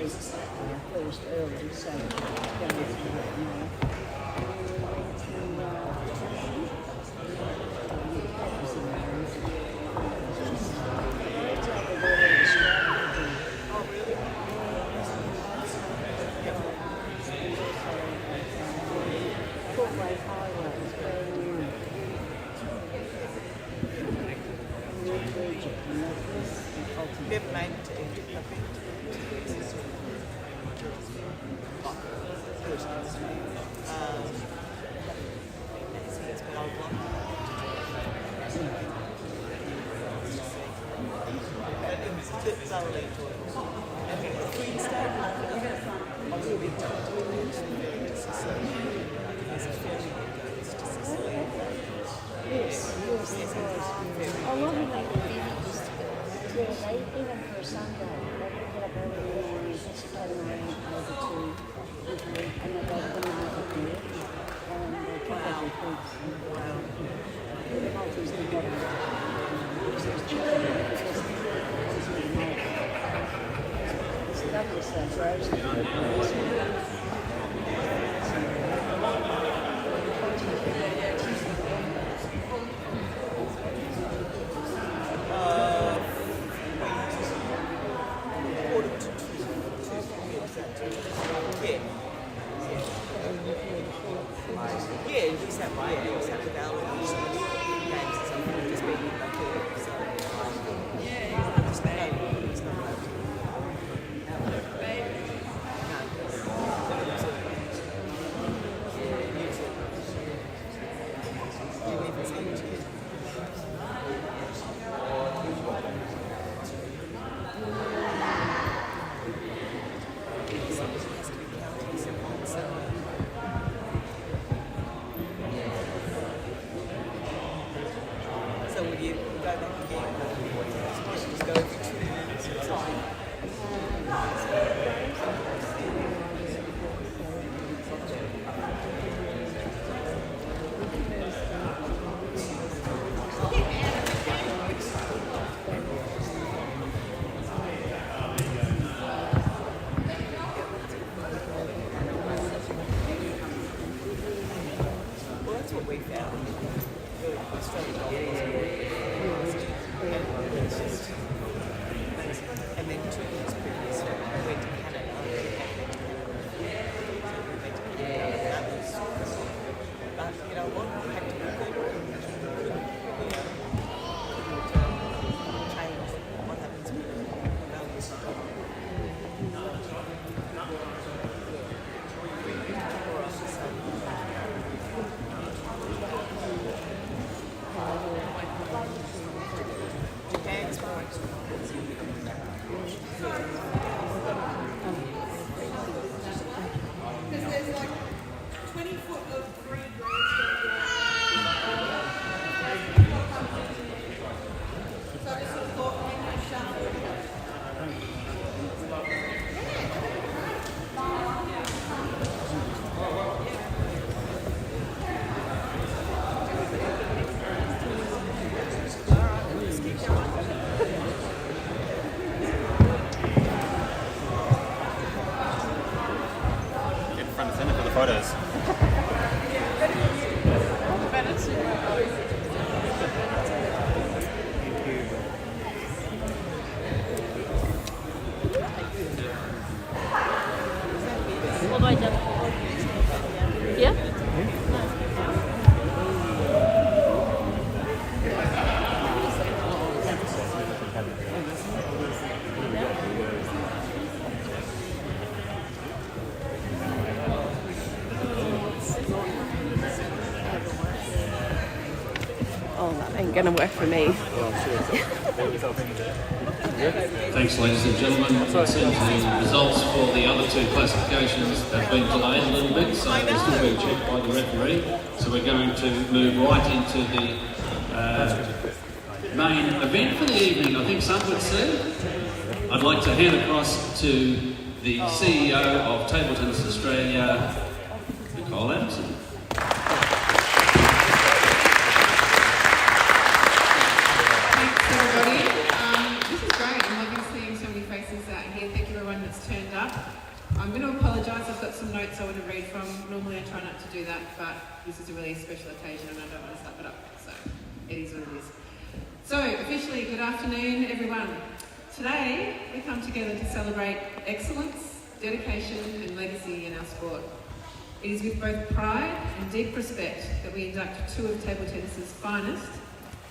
first early, so it's going to be more. Photos. Going to work for me. Thanks, ladies and gentlemen. It seems the results for the other two classifications have been delayed a little bit, so they're still being checked by the referee. So we're going to move right into the main event for the evening, I think some would say. I'd like to hand across to the CEO of Table Tennis Australia, Nicole Anderson. Turned up. but this is a really special occasion and I don't want to slap it up, so it is what it is. So, officially, good afternoon everyone. Today, we come together to celebrate excellence, dedication and legacy in our sport. It is with both pride and deep respect that we induct two of table tennis's finest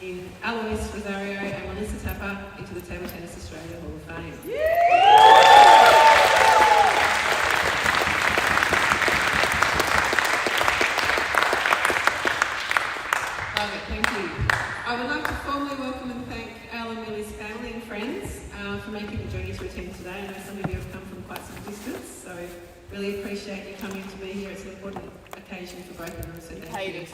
in Al Rosario and Melissa Tapper into the Table Tennis Australia Hall of Fame. Love it, thank you. I would like to formally welcome and thank Al and Millie's family and friends for making the journey to attend today. I know some of you have come from quite some distance, so really appreciate you coming to be here. It's an important occasion for both of them, so thank you.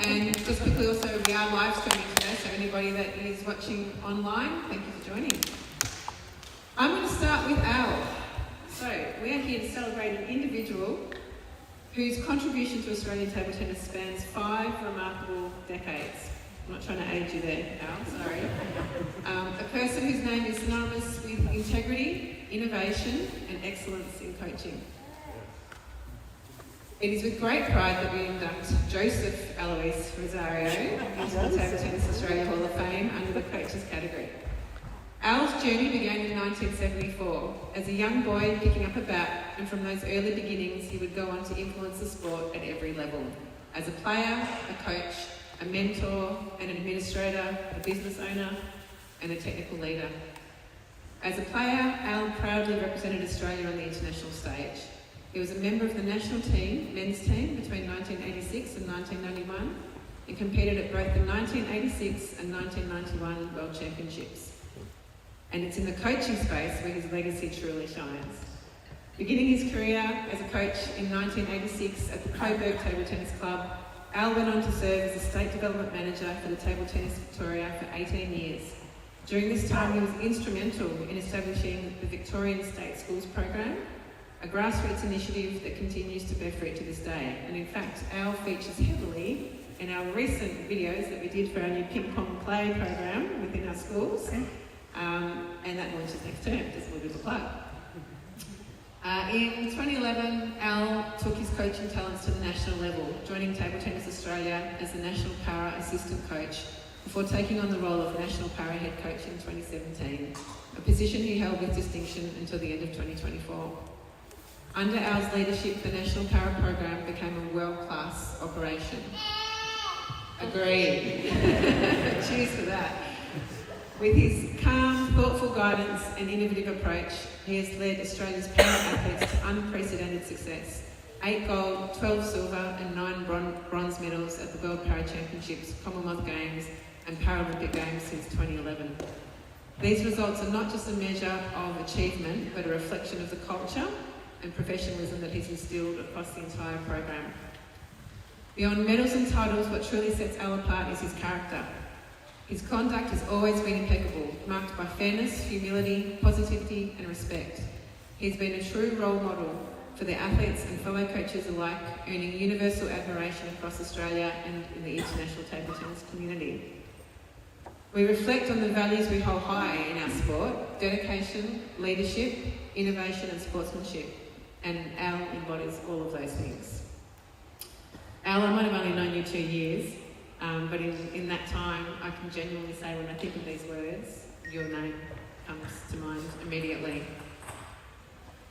And just quickly also, we are live streaming today, so anybody that is watching online, thank you for joining. I'm going to start with Al. So, we are here to celebrate an individual whose contribution to Australian table tennis spans 5 remarkable decades. I'm not trying to age you there, Al, sorry. A person whose name is synonymous with integrity, innovation and excellence in coaching. It is with great pride that we induct Joseph Alois Rosario into the Table Tennis Australia Hall of Fame under the coaches category. Al's journey began in 1974 as a young boy picking up a bat, and from those early beginnings he would go on to influence the sport at every level. As a player, a coach, a mentor, an administrator, a business owner and a technical leader. As a player, Al proudly represented Australia on the international stage. He was a member of the national team, men's team, between 1986 and 1991 and competed at both the 1986 and 1991 World Championships. And it's in the coaching space where his legacy truly shines. Beginning his career as a coach in 1986 at the Coburg Table Tennis Club, Al went on to serve as a state development manager for the Table Tennis Victoria for 18 years. During this time, he was instrumental in establishing the Victorian State Schools Program, a grassroots initiative that continues to bear fruit to this day. And in fact, Al features heavily in our recent videos that we did for our new ping pong play program within our schools. And that launches next term, just a little bit of a plug. In 2011, Al took his coaching talents to the national level, joining Table Tennis Australia as the National Para Assistant Coach before taking on the role of National Para Head Coach in 2017, a position he held with distinction until the end of 2024. Under Al's leadership, the National Para program became a world-class operation. Agreed. Cheers for that. With his calm, thoughtful guidance and innovative approach, he has led Australia's para athletes to unprecedented success. 8 gold, 12 silver and 9 bronze medals at the World Para Championships, Commonwealth Games and Paralympic Games since 2011. These results are not just a measure of achievement, but a reflection of the culture and professionalism that he's instilled across the entire program. Beyond medals and titles, what truly sets Al apart is his character. His conduct has always been impeccable, marked by fairness, humility, positivity and respect. He's been a true role model for the athletes and fellow coaches alike, earning universal admiration across Australia and in the international table tennis community. We reflect on the values we hold high in our sport: dedication, leadership, innovation and sportsmanship. And Al embodies all of those things. Al, I might have only known you 2 years, but in that time, I can genuinely say when I think of these words, your name comes to mind immediately.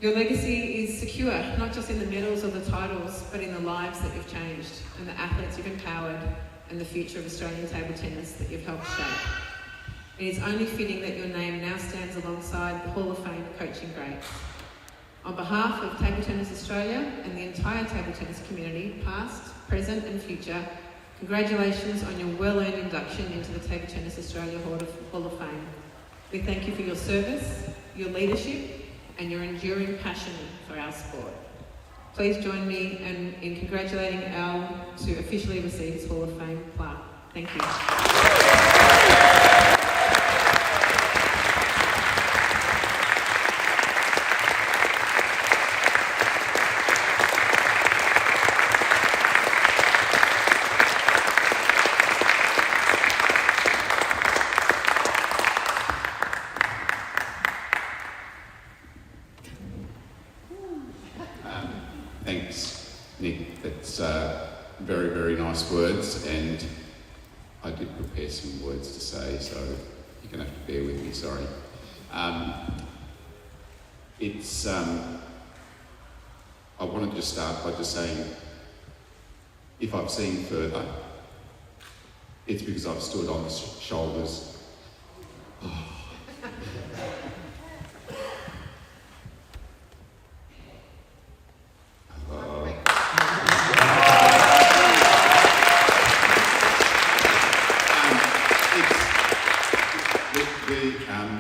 Your legacy is secure, not just in the medals or the titles, but in the lives that you've changed, and the athletes you've empowered, and the future of Australian table tennis that you've helped shape. It is only fitting that your name now stands alongside the Hall of Fame coaching greats. On behalf of Table Tennis Australia and the entire table tennis community, past, present and future, congratulations on your well-earned induction into the Table Tennis Australia Hall of Fame. We thank you for your service, your leadership and your enduring passion for our sport. Please join me in congratulating Al to officially receive his Hall of Fame plaque. Thank you. Thanks, Nick. That's nice words, and I did prepare some words to say, so you're going to have to bear with me, sorry. I wanted to start by just saying, if I've seen further, it's because I've stood on the shoulders.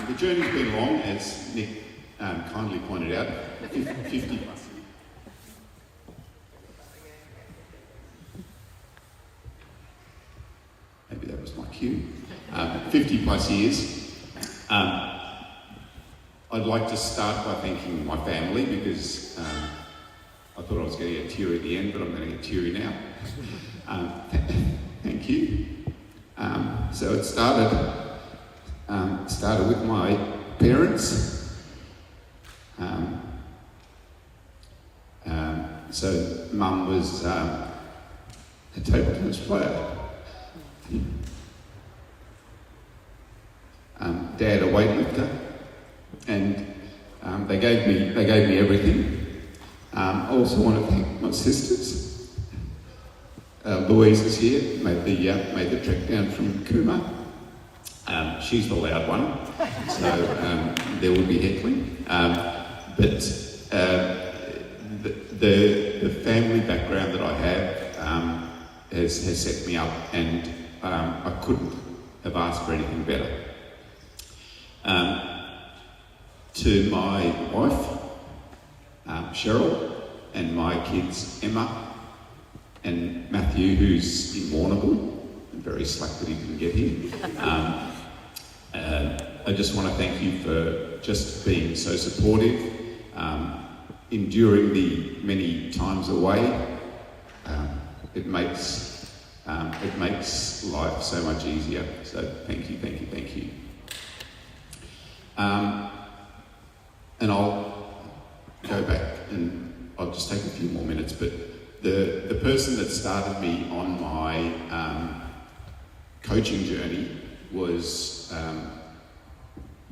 The journey's been long, as Nick kindly pointed out, 50. Maybe that was my cue. 50 plus years. I'd like to start by thanking my family, because I thought I was going to get teary at the end, but I'm going to get teary now. Thank you. So it started with my parents. So Mum was a table tennis player. Dad a weightlifter, and they gave me everything. I also want to thank my sisters. Louise is here, made the trek down from Cooma. She's the loud one, so there will be heckling. But the family background that I have has set me up, and I couldn't have asked for anything better. To my wife, Cheryl, and my kids, Emma and Matthew, who's in Warrnambool, and very slack that he didn't get here. I just want to thank you for just being so supportive, enduring the many times away. It makes life so much easier. So thank you, thank you, thank you. And I'll go back and I'll just take a few more minutes, but the person that started me on my coaching journey was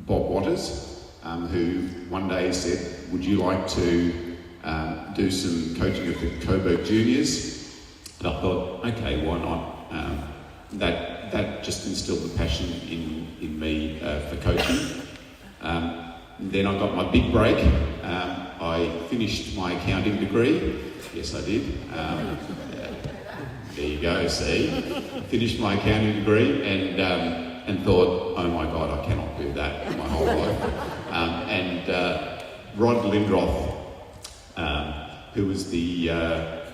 Bob Waters, who one day said, would you like to do some coaching of the Coburg Juniors? And I thought, okay, why not? That just instilled the passion in me for coaching. Then I got my big break. I finished my accounting degree. Yes, I did. There you go, see. Finished my accounting degree and thought, oh my God, I cannot do that my whole life. Rod Lindroth, who was the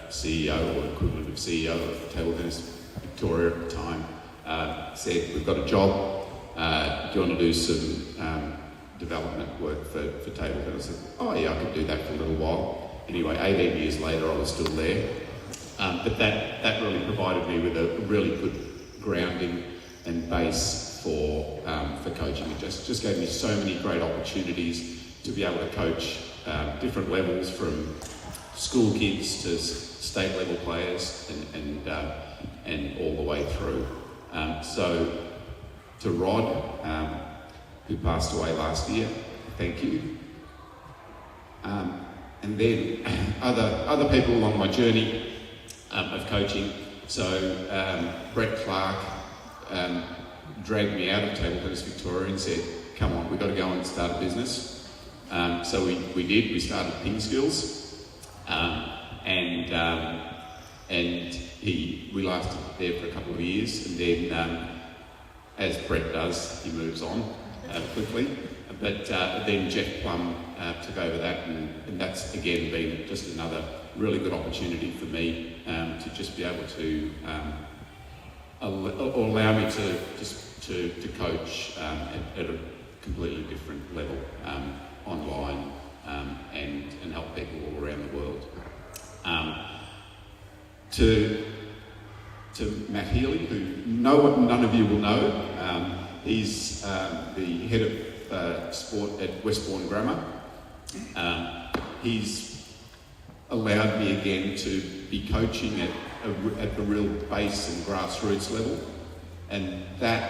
CEO or equivalent of CEO of Table Tennis Victoria at the time, said, we've got a job, do you want to do some development work for table tennis? I said, oh yeah, I could do that for a little while. Anyway, 18 years later I was still there. But that really provided me with a really good grounding and base for coaching. It just gave me so many great opportunities to be able to coach different levels, from school kids to state level players and all the way through. So to Rod, who passed away last year, thank you. And then other people along my journey of coaching. So Brett Clark dragged me out of Table Tennis Victoria and said, come on, we've got to go and start a business. So we did. We started Ping Skills, and we lasted there for a couple of years, and then as Brett does, he moves on quickly. But then Jeff Plum took over that, and that's again been just another really good opportunity for me to just be able to allow me to coach at a completely different level online and help people all around the world. To Matt Healy, who none of you will know, he's the head of sport at Westbourne Grammar. He's allowed me again to be coaching at the real base and grassroots level, and that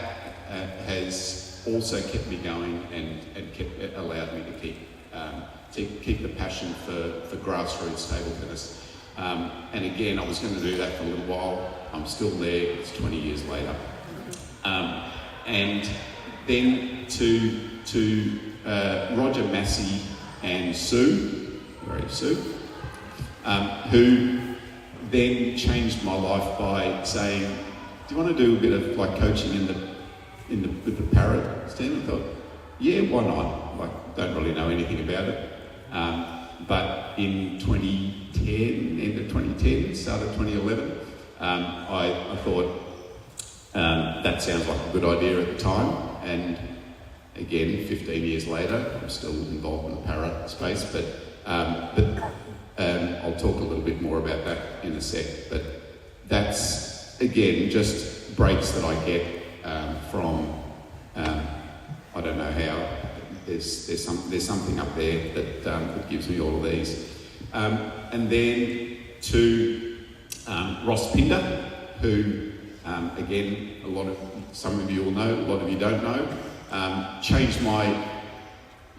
has also kept me going and allowed me to keep the passion for grassroots table tennis. And again, I was going to do that for a little while. I'm still there. It's 20 years later. And then to Roger Massey and Sue, who then changed my life by saying, "Do you want to do a bit of like coaching with the parrot stand?" I thought, yeah, why not? Like, don't really know anything about it. But in 2010, end of 2010, start of 2011, I thought that sounds like a good idea at the time. And again, 15 years later, I'm still involved in the parrot space, but I'll talk a little bit more about that in a sec. But that's, again, just breaks that I get from, I don't know how, there's something up there that gives me all of these. And then to Ross Pinder, who, again, some of you will know, a lot of you don't know, changed my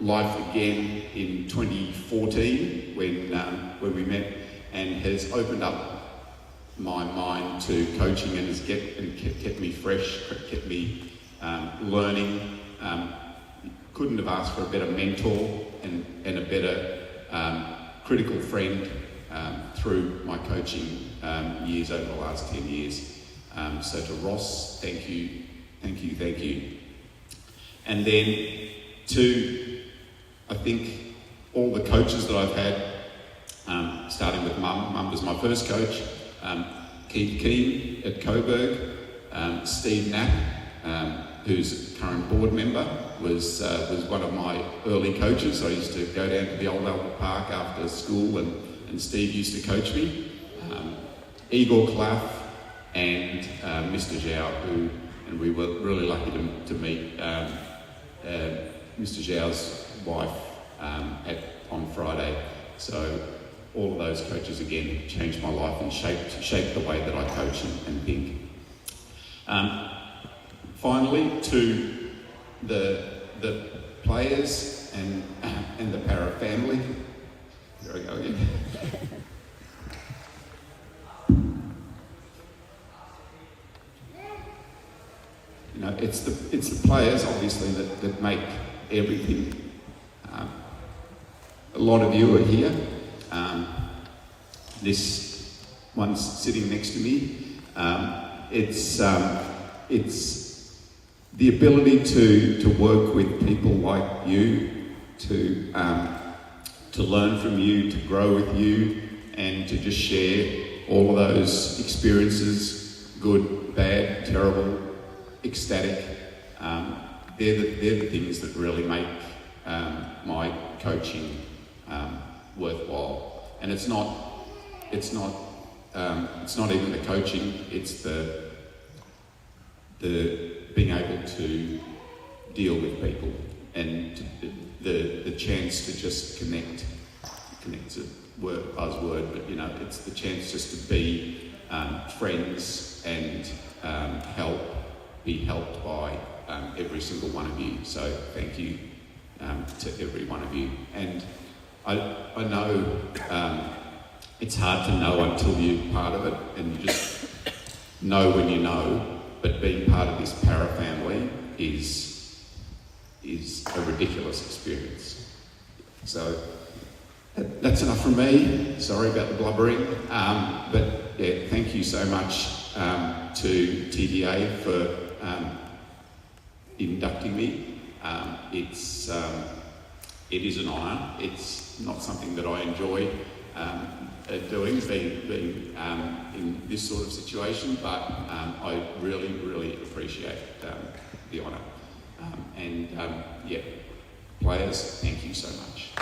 life again in 2014 when we met, and has opened up my mind to coaching and has kept me fresh, kept me learning. Couldn't have asked for a better mentor and a better critical friend through my coaching years over the last 10 years. So to Ross, thank you. And then to, I think, all the coaches that I've had, starting with Mum. Mum was my first coach. Keith Keane at Coburg, Steve Knapp, who's a current board member, was one of my early coaches. I used to go down to the old Albert Park after school, and Steve used to coach me. Igor Klaff and Mr. Zhao, and we were really lucky to meet Mr. Zhao's wife on Friday. So all of those coaches again changed my life and shaped the way that I coach and think. Finally, to the players and the para family. There we go again. You know, it's the players obviously that make everything. A lot of you are here. This one's sitting next to me. It's the ability to work with people like you, to learn from you, to grow with you, and to just share all of those experiences, good, bad, terrible, ecstatic. They're the things that really make my coaching worthwhile. And it's not even the coaching. It's the being able to deal with people and the chance to just connect. Connect's a buzzword, but you know, it's the chance just to be friends and be helped by every single one of you. So thank you to every one of you. And I know it's hard to know until you're part of it, and you just know when you know, but being part of this para family is a ridiculous experience. So that's enough from me. Sorry about the blubbering, but yeah, thank you so much to TTA for inducting me. It is an honour. It's not something that I enjoy doing, being in this sort of situation, but I really, really appreciate the honour. Players, thank you so much.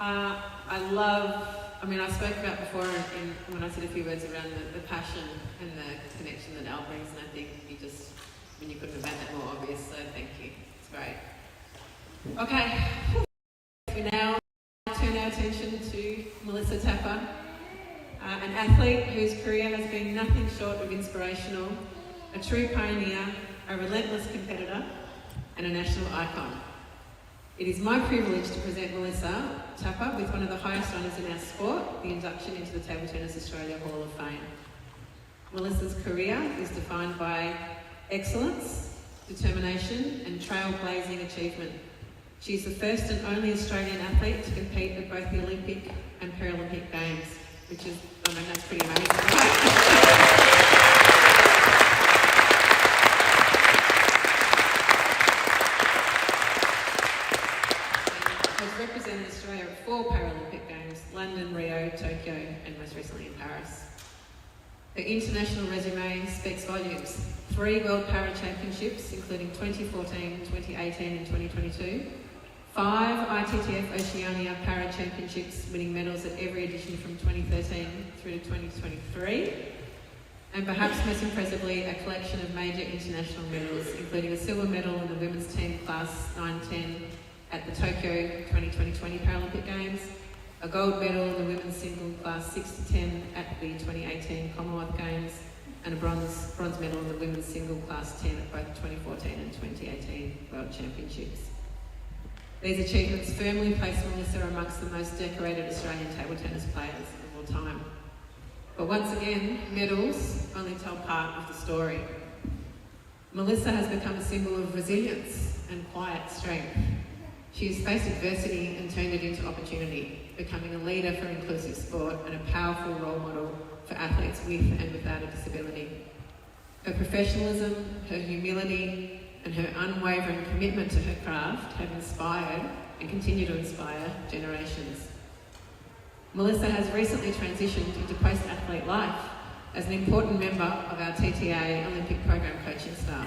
I spoke about before when I said a few words around the passion and the connection that Al brings, and I think you couldn't have made that more obvious, so thank you. It's great. Okay, we now turn our attention to Melissa Tapper, an athlete whose career has been nothing short of inspirational, a true pioneer, a relentless competitor, and a national icon. It is my privilege to present Melissa Tapper with one of the highest honours in our sport, the induction into the Table Tennis Australia Hall of Fame. Melissa's career is defined by excellence, determination, and trailblazing achievement. She is the first and only Australian athlete to compete at both the Olympic and Paralympic Games, which is, that's pretty amazing. Represented Australia at 4 Paralympic Games, London, Rio, Tokyo, and most recently in Paris. Her international resume speaks volumes. 3 World Para Championships, including 2014, 2018 and 2022. 5 ITTF Oceania Para Championships, winning medals at every edition from 2013 through to 2023. And perhaps most impressively, a collection of major international medals, including a silver medal in the women's team class 9-10 at the Tokyo 2020 Paralympic Games, a gold medal in the women's single class 6-10 at the 2018 Commonwealth Games, and a bronze medal in the women's single class 10 at both 2014 and 2018 World Championships. These achievements firmly place Melissa amongst the most decorated Australian table tennis players of all time. But once again, medals only tell part of the story. Melissa has become a symbol of resilience and quiet strength. She has faced adversity and turned it into opportunity, becoming a leader for inclusive sport and a powerful role model for athletes with and without a disability. Her professionalism, her humility, and her unwavering commitment to her craft have inspired and continue to inspire generations. Melissa has recently transitioned into post-athlete life as an important member of our TTA Olympic program coaching staff.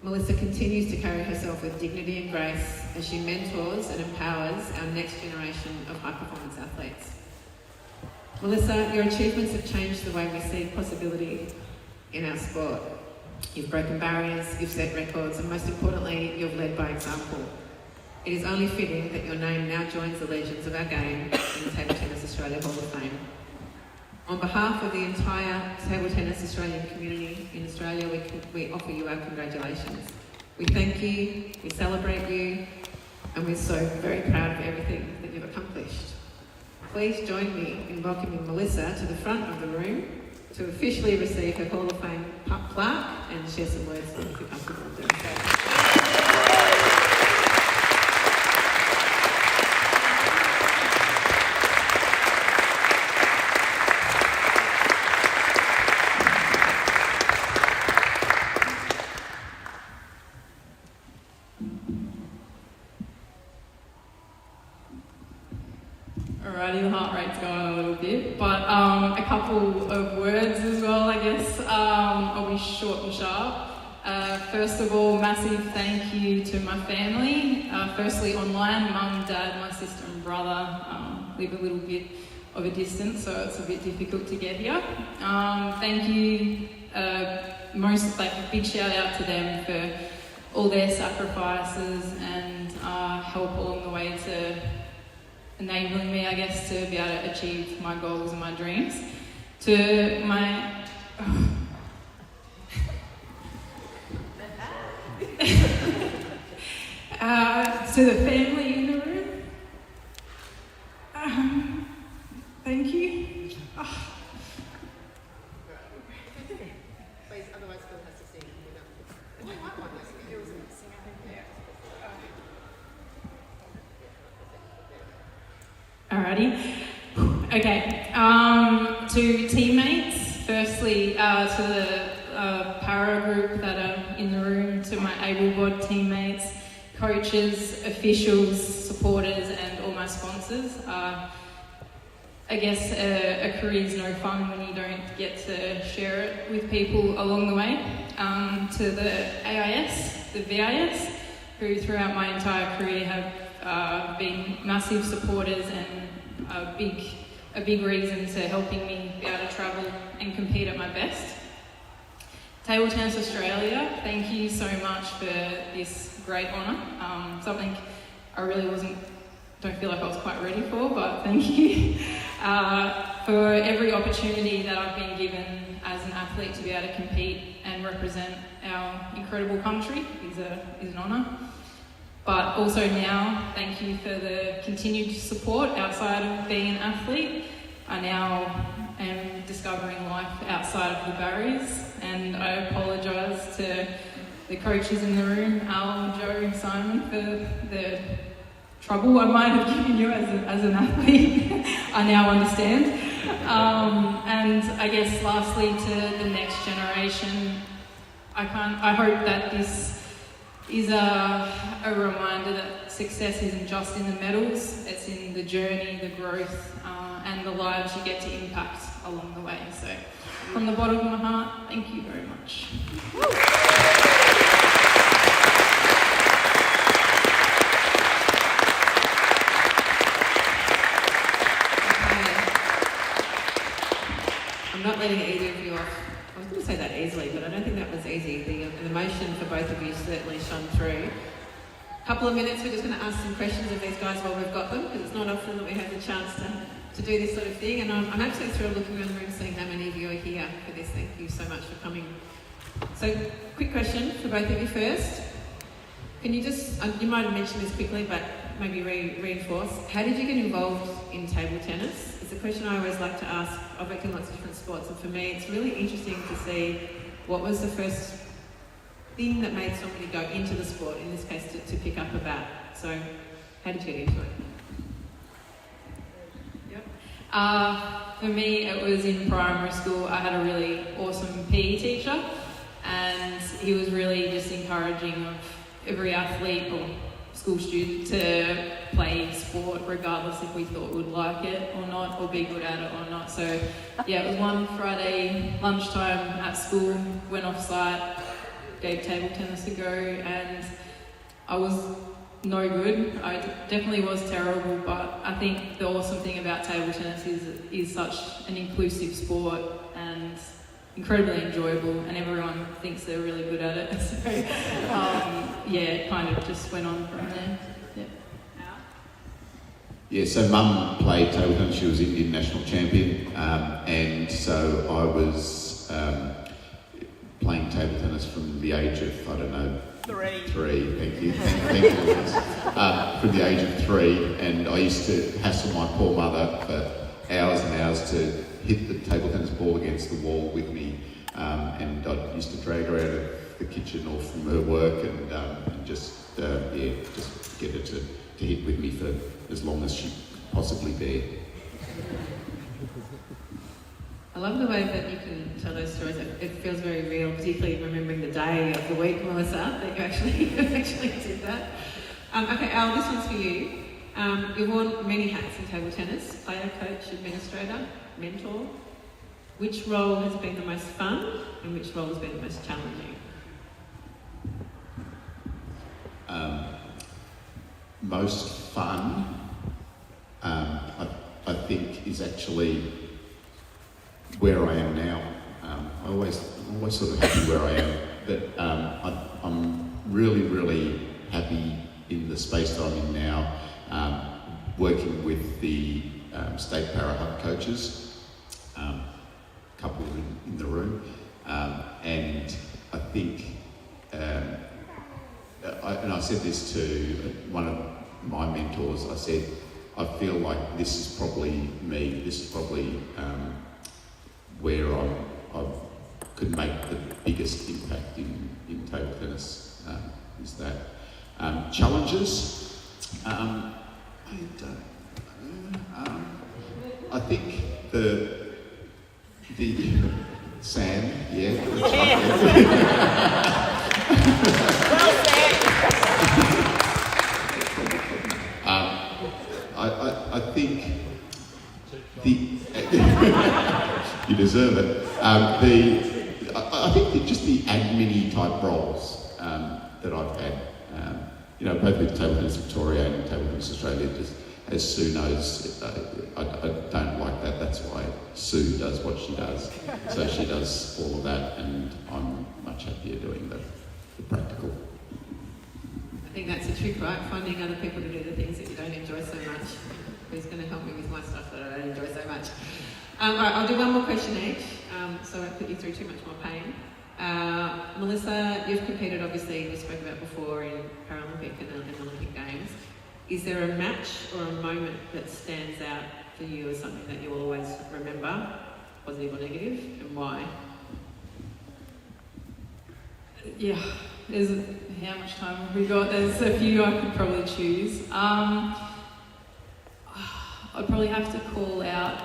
Melissa continues to carry herself with dignity and grace as she mentors and empowers our next generation of high-performance athletes. Melissa, your achievements have changed the way we see possibility in our sport. You've broken barriers, you've set records, and most importantly, you've led by example. It is only fitting that your name now joins the legends of our game in the Table Tennis Australia Hall of Fame. On behalf of the entire Table Tennis Australian community in Australia, we offer you our congratulations. We thank you, we celebrate you, and we're so very proud of everything that you've accomplished. Please join me in welcoming Melissa to the front of the room to officially receive her Hall of Fame plaque and share some words if you're comfortable doing so. Alrighty, the heart rate's going a little bit, but a couple of words as well, I guess. I'll be short and sharp. First of all, massive thank you to my family. Firstly, online, mum, dad, my sister and brother live a little bit of a distance, so it's a bit difficult to get here. Thank you, a big shout out to them for all their sacrifices and help along the way to enabling me, I guess, to be able to achieve my goals and my dreams. To my... to the family in the room, thank you. Please, otherwise Phil has to sing. Alrighty. Okay. To teammates, firstly, to the para group that are in the room, to my able-bodied teammates, coaches, officials, supporters, and all my sponsors. I guess a career is no fun when you don't get to share it with people along the way. To the AIS, the VIS, who throughout my entire career have been massive supporters and a big reason to helping me be able to travel and compete at my best. Table Tennis Australia, thank you so much for this great honour. Something I really don't feel like I was quite ready for, but thank you. For every opportunity that I've been given as an athlete to be able to compete and represent our incredible country is an honour. But also now, thank you for the continued support outside of being an athlete. I now am discovering life outside of the barriers, and I apologise to the coaches in the room, Al, Joe and Simon, for the trouble I might have given you as an athlete. I now understand. And I guess lastly to the next generation, I hope that this is a reminder that success isn't just in the medals, it's in the journey, the growth, and the lives you get to impact along the way. So from the bottom of my heart, thank you very much. I'm not letting either of you off. I was going to say that easily, but I don't think that was easy. The emotion for both of you certainly shone through. A couple of minutes, we're just going to ask some questions of these guys while we've got them, because it's not often that we have the chance to do this sort of thing. And I'm absolutely thrilled looking around the room, seeing how many of you are here for this. Thank you so much for coming. So, quick question for both of you first. Can you just, you might have mentioned this quickly, but maybe reinforce. How did you get involved in table tennis? It's a question I always like to ask. I've worked in lots of different sports, and for me it's really interesting to see what was the first thing that made somebody go into the sport, in this case to pick up a bat. So how did you get into it? Yep. For me it was in primary school. I had a really awesome PE teacher, and he was really just encouraging of every athlete or school student to play sport regardless if we thought we'd like it or not, or be good at it or not. So yeah, it was one Friday lunchtime at school, went off site, gave table tennis a go, and I was no good. I definitely was terrible, but I think the awesome thing about table tennis is such an inclusive sport and incredibly enjoyable, and everyone thinks they're really good at it. So yeah, it kind of just went on from there. Yeah, so Mum played table tennis. She was Indian national champion, and so I was playing table tennis from the age of, I don't know, three. Thank you. Thank you, Liz. From the age of 3, and I used to hassle my poor mother for hours and hours to hit the table tennis ball against the wall with me, and I used to drag her out of the kitchen or from her work, and just get her to hit with me for as long as she could possibly bear. I love the way that you can tell those stories. It feels very real, particularly remembering the day of the week, Melissa, that you actually did that. Okay, Al, this one's for you. You've worn many hats in table tennis: player, coach, administrator, mentor. Which role has been the most fun, and which role has been the most challenging? Most fun, I think, is actually where I am now. I'm always sort of happy where I am, but I'm really, really happy in the space that I'm in now, working with the state para hub coaches, a couple in the room, and I think, and I said this to one of my mentors, I said, I feel like this is probably me, this is probably where I could make the biggest impact in table tennis, is that. Challenges, I think the Sam, yeah. Well said. I think you deserve it. I think that just the admin type roles that I've had both with Table Tennis Victoria and Table Tennis Australia, just as Sue knows, I don't like that. That's why Sue does what she does. So she does all of that, and I'm much happier doing the practical. I think that's a trick, right? Finding other people to do the things that you don't enjoy so much. Who's going to help me with my stuff that I don't enjoy so much? All right, I'll do one more question each, so I won't put you through too much more pain. Melissa, you've competed, obviously, we spoke about before, in Paralympic and Olympic Games. Is there a match or a moment that stands out for you as something that you'll always remember, positive or negative, and why? Yeah, how much time have we got? There's a few I could probably choose. I'd probably have to call out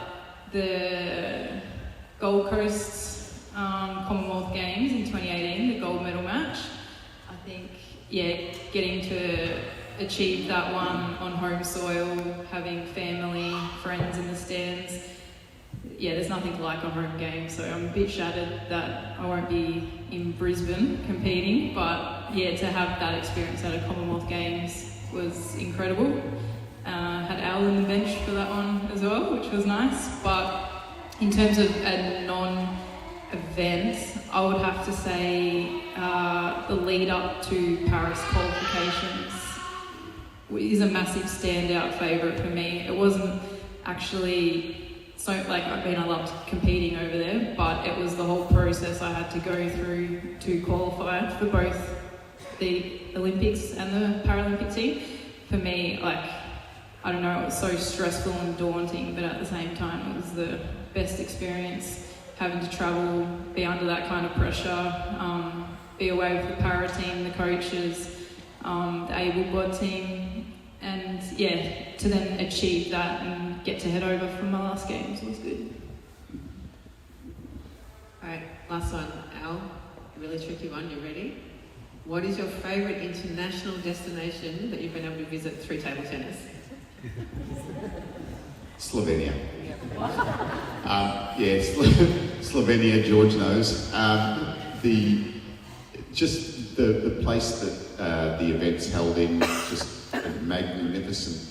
the Gold Coast Commonwealth Games in 2018, the gold medal match. I think, getting to achieve that one on home soil, having family, friends in the stands. There's nothing like a home game, so I'm a bit shattered that I won't be in Brisbane competing, but to have that experience at a Commonwealth Games was incredible. Had Al on the bench for that one as well, which was nice. But in terms of a non-event, I would have to say the lead up to Paris qualifications is a massive standout favourite for me. It wasn't actually I loved competing over there, but it was the whole process I had to go through to qualify for both the Olympics and the Paralympic team. For me, I don't know, it was so stressful and daunting, but at the same time, it was the best experience, having to travel, be under that kind of pressure, be away with the para team, the coaches, the able-bodied team, and to then achieve that and get to head over for my last games was good. Alright, last one, Al, a really tricky one, you ready? What is your favourite international destination that you've been able to visit through table tennis? Slovenia. Slovenia, George knows. The place that the event's held in, just a magnificent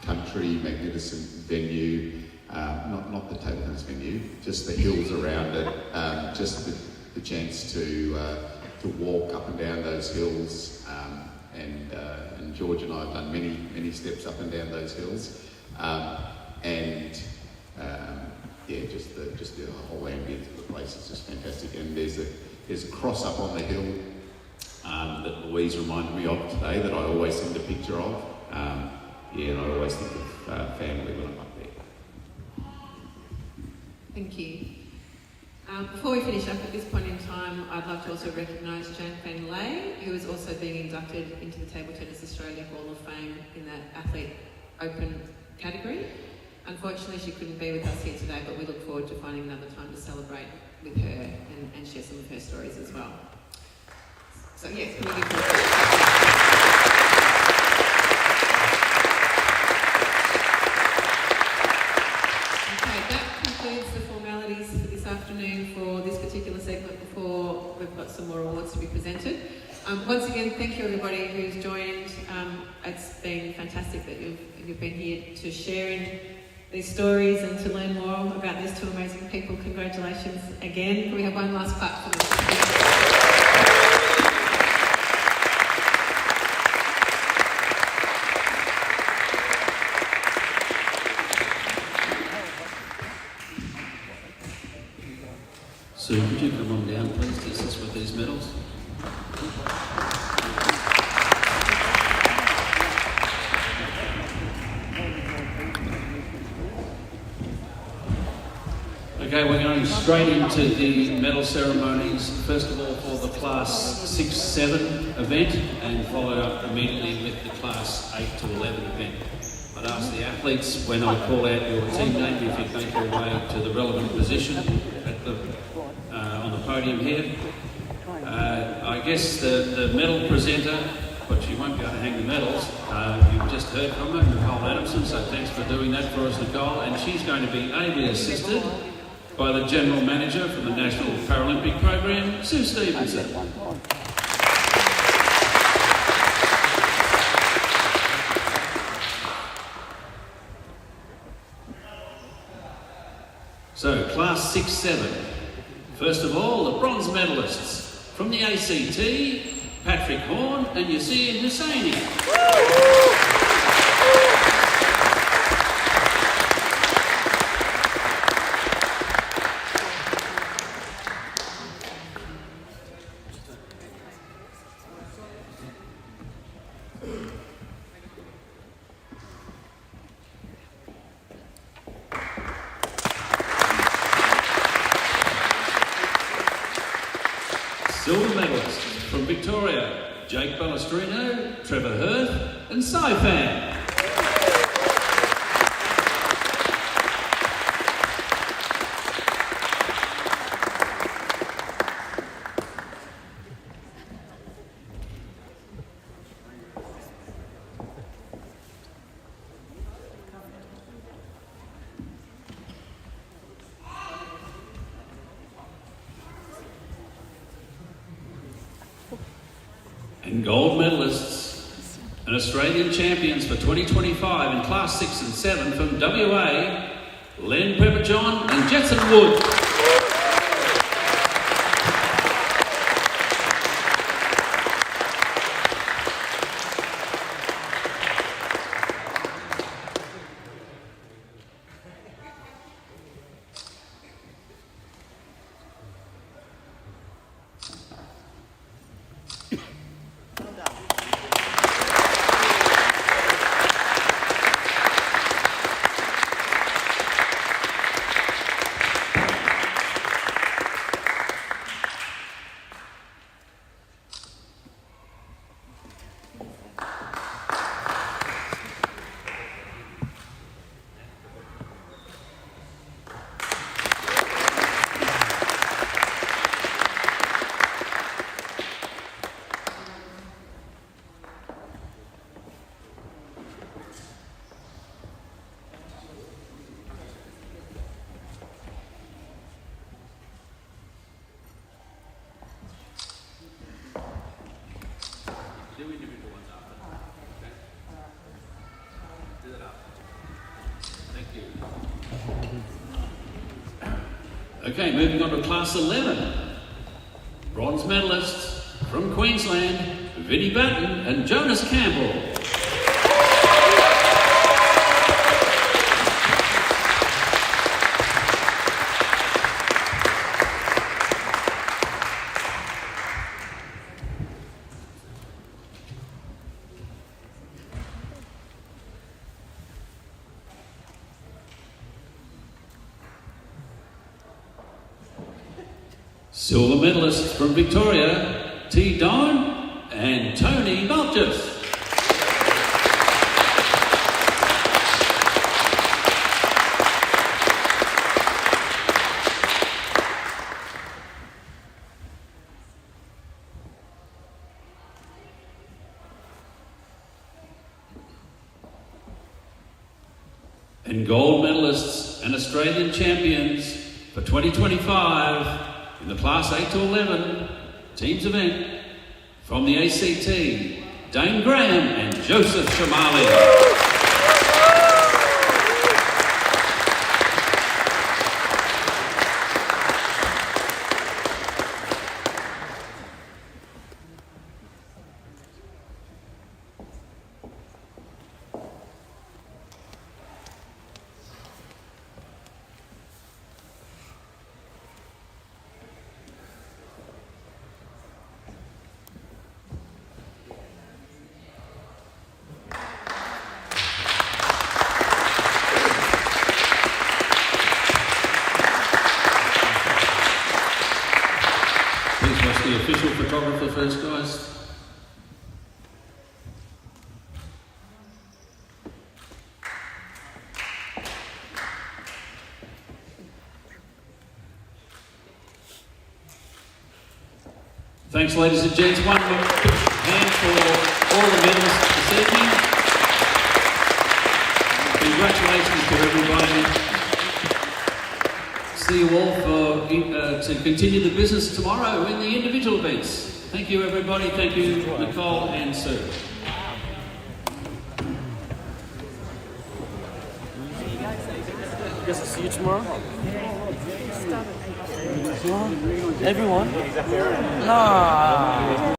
country, magnificent venue, not the table tennis venue, just the hills around it, just the chance to walk up and down those hills, and George and I have done many steps up and down those hills, just the whole ambience of the place is just fantastic. And there's a cross up on the hill that Louise reminded me of today that I always send a picture of. And I always think of family when I'm up there. Thank you. Before we finish up at this point in time, I'd love to also recognise Joan Van Lay, who is also being inducted into the Table Tennis Australia Hall of Fame in that Athlete Open category. Unfortunately, she couldn't be with us here today, but we look forward to finding another time to celebrate with her and share some of her stories as well. So yes, can we give her afternoon for this particular segment before we've got some more awards to be presented. Once again, thank you everybody who's joined. It's been fantastic that you've been here to share in these stories and to learn more about these two amazing people. Congratulations again. Can we have one last clap for them? Sue, could you come on down, please, to assist with these medals? Okay, we're going straight into the medal ceremonies. First of all, for the Class 6-7 event, and followed up immediately with the Class 8 to 11 event. I'd ask the athletes, when I call out your team name, if you'd make your way to the relevant position at the on the podium here. I guess the medal presenter, but she won't be able to hang the medals. You've just heard from her, Nicole Adamson, so thanks for doing that for us, Nicole. And she's going to be ably assisted by the General Manager from the National Paralympic Program, Sue Stevenson. So, Class 6-7. First of all, the bronze medalists. From the ACT, Patrick Horn and Yassir Husseini. Silver medalists from Victoria, Jake Balestrino, Trevor Hirth and Saifan. And gold medalists and Australian champions for 2025 in Class 6 and 7 from WA, Len Pepperjohn and Jetson Wood. Okay, moving on to Class 11. Bronze medalists from Queensland, Vinnie Batten and Jonas Campbell. Silver medalists from Victoria, T. Don and Tony Malchus. And gold medalists and Australian champions for 2025 in the Class 8 to 11 teams event from the ACT, Dane Graham and Joseph Shamali. The official photographer first, guys. Thanks, ladies and gents. One more hand for all the medalists this evening. Congratulations to everybody. See you all to continue the business tomorrow in the individual events. Thank you, everybody. Thank you, Nicole and Sue. Guess I'll see you tomorrow. Everyone? Nah.